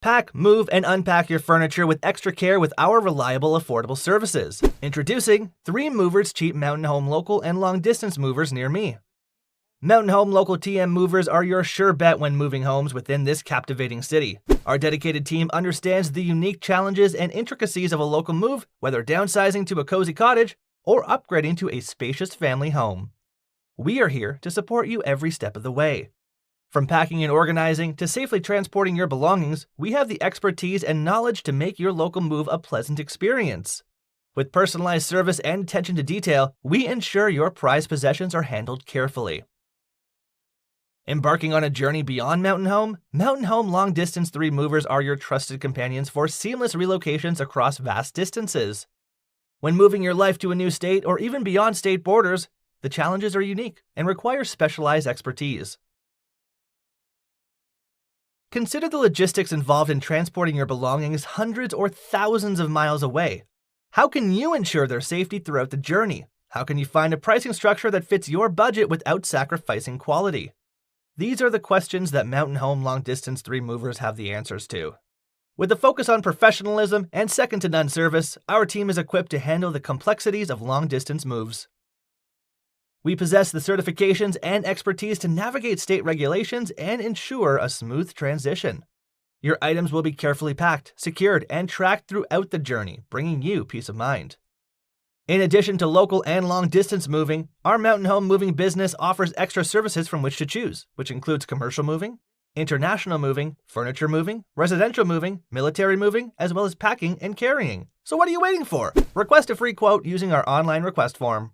Pack, move, and unpack your furniture with extra care with our reliable, affordable services. Introducing 3 Movers Cheap Mountain Home Local and Long Distance Movers near me. Mountain Home Local TM Movers are your sure bet when moving homes within this captivating city. Our dedicated team understands the unique challenges and intricacies of a local move, whether downsizing to a cozy cottage or upgrading to a spacious family home. We are here to support you every step of the way. From packing and organizing to safely transporting your belongings, we have the expertise and knowledge to make your local move a pleasant experience. With personalized service and attention to detail, we ensure your prized possessions are handled carefully. Embarking on a journey beyond Mountain Home Long Distance 3 Movers are your trusted companions for seamless relocations across vast distances. When moving your life to a new state or even beyond state borders, the challenges are unique and require specialized expertise. Consider the logistics involved in transporting your belongings hundreds or thousands of miles away. How can you ensure their safety throughout the journey? How can you find a pricing structure that fits your budget without sacrificing quality? These are the questions that Mountain Home Long Distance 3 Movers have the answers to. With a focus on professionalism and second-to-none service, our team is equipped to handle the complexities of long-distance moves. We possess the certifications and expertise to navigate state regulations and ensure a smooth transition. Your items will be carefully packed, secured, and tracked throughout the journey, bringing you peace of mind. In addition to local and long-distance moving, our Mountain Home Moving business offers extra services from which to choose, which includes commercial moving, international moving, furniture moving, residential moving, military moving, as well as packing and carrying. So what are you waiting for? Request a free quote using our online request form.